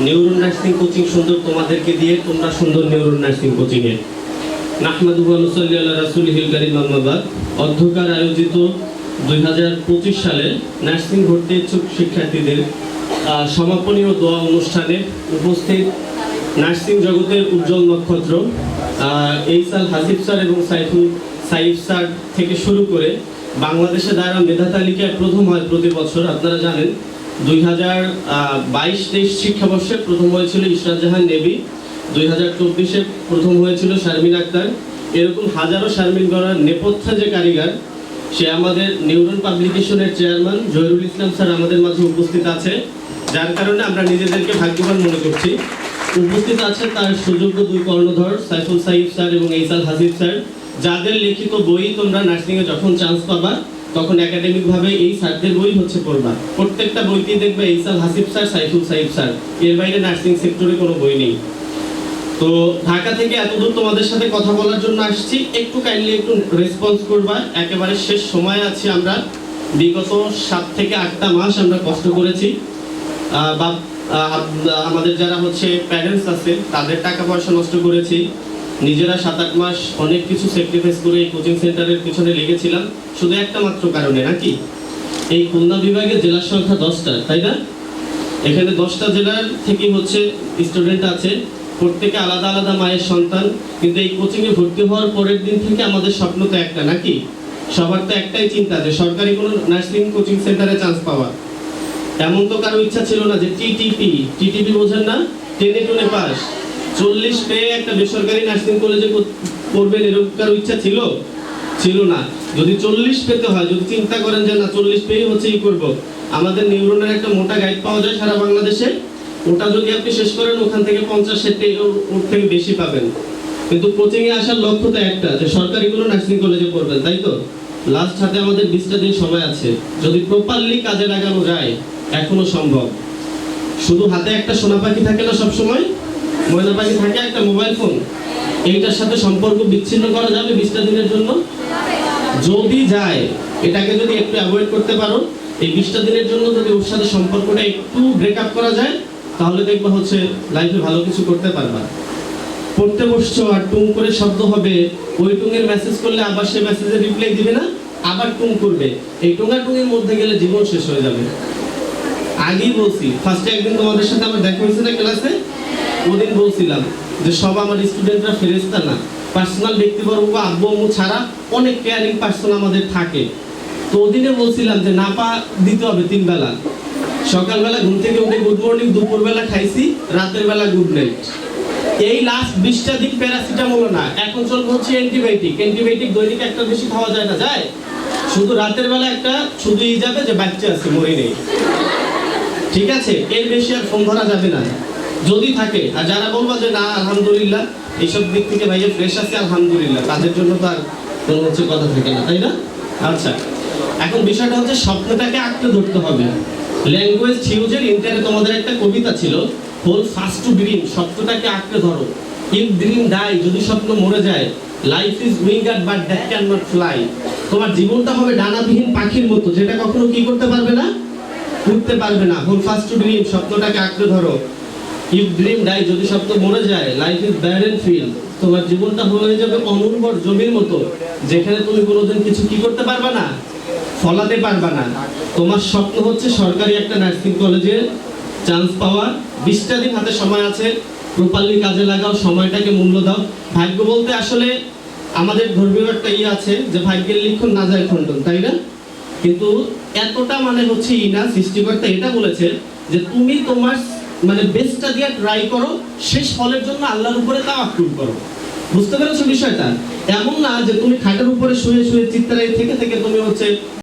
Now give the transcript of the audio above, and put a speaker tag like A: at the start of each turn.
A: Neuro nursing coaching সুন্দর তোমাদেরকে দিয়ে তোমরা সুন্দর নিউরো নার্সিং কোচিং এ নাহমাদুহু ওয়া নুসাল্লি আলা রাসূলিহিল কারীম আম্মা বাদ। অধ্যকার আয়োজিত 2025 সালে নার্সিং ভর্তি ইচ্ছুক শিক্ষার্থীদের সমাপনী ও দোয়া অনুষ্ঠানে উপস্থিত নার্সিং জগতের উজ্জ্বল নক্ষত্র এইসাল হাসিব স্যার এবং সাইফ স্যার থেকে শুরু করে বাংলাদেশে দ্বারা মেধা তালিকায় প্রথম হয় প্রতি বছর। আপনারা জানেন 2022-23 শিক্ষাবর্ষে প্রথম হয়েছিল ইশরাত জাহান নেবী, 2024-এ প্রথম হয়েছিল শারমিন আক্তার। এরকম হাজারো শারমিন গড়ার নেপথ্যে যে কারিগর, সে আমাদের নিউরন পাবলিকেশনের চেয়ারম্যান জহিরুল ইসলাম স্যার আমাদের মাঝে উপস্থিত আছে, যার কারণে আমরা নিজেদেরকে ভাগ্যবান মনে করছি। উপস্থিত আছে তার সুযোগ্য দুই কর্ণধর সাইফুল সাইফ স্যার এবং এইসাল হাসিব স্যার, যাদের লিখিত বই তোমরা নার্সিংয়ে যখন চান্স পাবা তখন একাডেমিকভাবে এই স্যারদের বই হচ্ছে পড়বা। প্রত্যেকটা বইতেই দেখবে এইসাল হাসিব স্যার, সাইফুল সাইফ স্যার, এর বাইরে নার্সিং সেক্টরে কোনো বই নেই। তো ঢাকা থেকে এতদূর তোমাদের সাথে কথা বলার জন্য আসছি, একটু কাইন্ডলি একটু রেসপন্স করবা। একেবারে শেষ সময় আছি আমরা, বিগত 7 থেকে 8টা মাস আমরা কষ্ট করেছি। আমাদের যারা হচ্ছে প্যারেন্টস আছে তাদের টাকা পয়সা নষ্ট করেছি, নিজেরা 7-8 মাস অনেক কিছু স্যাক্রিফাইস করে এই কোচিং সেন্টারের পিছনে লেগেছিলাম শুধু একটা মাত্র কারণে, নাকি এই খুলনা বিভাগে জেলার সংখ্যা 10টা, তাই না? এখানে 10টা জেলার থেকে হচ্ছে স্টুডেন্ট আছে, প্রত্যেকে আলাদা আলাদা মায়ের সন্তান, কিন্তু এই কোচিংয়ে ভর্তি হওয়ার পরের দিন থেকে আমাদের স্বপ্ন তো একটা, নাকি সবার তো একটাই চিন্তা যে সরকারি কোনো নার্সিং কোচিং সেন্টারে চান্স পাওয়া। এমন তো কারো ইচ্ছা ছিল না যে টিটিপি বোঝেন না, 10-এ পাস 40 পেয়ে একটা বেসরকারি নার্সিং কলেজে পড়বেন, এরকম কারো ইচ্ছা ছিল না। যদি 40 পেতে হয়, যদি চিন্তা করেন যে না 40 পেয়ে হচ্ছে ই করব, আমাদের নিউরনের একটা মোটা গাইড পাওয়া যায় সারা বাংলাদেশে, ওটা যদি আপনি শেষ করেন ওখান থেকে 50-60 ওর থেকে বেশি পাবেন। কিন্তু কোচিং এ আসার লক্ষ্য তো একটা, যে সরকারি কোনো নার্সিং কলেজে পড়বেন, তাই তো? লাস্ট হাতে আমাদের 20টা দিন সময় আছে, যদি প্রপারলি কাজে লাগানো যায় এখনো সম্ভব। শুধু হাতে একটা সোনা পাখি থাকে না, সব সময় ময়না পাখি থাকে একটা মোবাইল ফোন, এইটার সাথে সম্পর্ক বিচ্ছিন্ন করা যাবে 20টা দিনের জন্য? যদি যায়, এটাকে যদি একটু অ্যাভয়েড করতে পারো, এই 20টা দিনের জন্য যদি ওর সাথে সম্পর্কটা একটু ব্রেকআপ করা যায়, তাহলে দেখবা হচ্ছে লাইফে ভালো কিছু করতে পারবা। পড়তে বসছো আর টুং করে শব্দ হবে, ওই টুঙের মেসেজ করলে আবার সে মেসেজের রিপ্লাই দিবে না, আবার টুং করবে, এই টুঙের মধ্যে গেলে জীবন শেষ হয়ে যাবে। আগেই বলছি, ফার্স্টে একদিন তোমাদের সাথে আমার দেখা হয়েছে না ক্লাসে, ওদিন বলছিলাম যে সব আমার স্টুডেন্টরা ফেরেশতা না, পার্সোনাল ব্যক্তিবর্গ আব্বু আম্মু ছাড়া অনেক কেয়ারিং পার্সন আমাদের থাকে। তো ওদিনে বলছিলাম যে নাপা দিতে হবে 3 বেলা, সকালবেলা ঘুম থেকে উঠে গুড মর্নিং, দুপুরবেলা খাইছি, রাতের বেলা গুড নাইট। এই লাস্ট 20টা দিন প্যারাসিটামল না, এখন চলবে হচ্ছে অ্যান্টিবায়োটিক দৈনিক একটা বেশি খাওয়া যায় না, যায় শুধু রাতের বেলা একটা, শুধুই যাবে যে বাচ্চা আছে মরে নেই, ঠিক আছে? এর বেশি আর ফোন ধরা যাবে না যদি থাকে। আর যারা বলবো যে না আলহামদুলিল্লাহ এইসব দিক থেকে ভাইয়া ফ্রেশ আছে আলহামদুলিল্লাহ, তাদের জন্য তো আর কোনো হচ্ছে কথা থাকে না, তাই না? আচ্ছা, এখন বিষয়টা হচ্ছে স্বপ্নটাকে আঁকড়ে ধরতে হবে। ল্যাঙ্গুয়েজ থিওরির ইন্টারে তোমাদের একটা কবিতা ছিল, হোল ফাস্ট টু ড্রিম, স্বপ্নটাকে আঁকড়ে ধরো। ইফ ড্রিম ডাই, যদি স্বপ্ন মরে যায়, life is winger but that can not fly, তোমার জীবনটা হবে ডানাবিহীন পাখির মতো, যেটা কখনো কি করতে পারবে না, উঠতে পারবে না। হোল ফাস্ট টু ড্রিম, স্বপ্নটাকে আঁকড়ে ধরো। ইফ ড্রিম ডাই, যদি স্বপ্ন মরে যায়, লাইফ ইজ ব্যারেন ফিল্ড, তোমার জীবনটা হয়ে যাবে অনুর্বর জমির মতো, যেখানে তুমি কোনোদিন কিছু কি করতে পারবা না, ফলাতে পারবা না। তোমার স্বপ্ন হচ্ছে সরকারি একটা নার্সিং কলেজে চান্স পাওয়া। 20টা দিন হাতে সময় আছে, প্রপারলি কাজে লাগাও, সময়টাকে মূল্য দাও। ভাগ্য বলতে আসলে আমাদের ধর্মীয় একটা আছে যে ভাগ্যের লিখন না যায় খণ্ডন, তাই না? কিন্তু এতটা মানে হচ্ছে না, সৃষ্টিকর্তা এটা বলেছে যে তুমি তোমার মানে বেস্টটা দিয়ে ট্রাই করো, শেষ ফলের জন্য আল্লাহর উপরে তাওয়াক্কুল করো। বুঝতে পেরেছো বিষয়টা? এমন না যে তুমি খাটের উপরে শুয়ে শুয়ে চিৎকারে থেকে তুমি হচ্ছে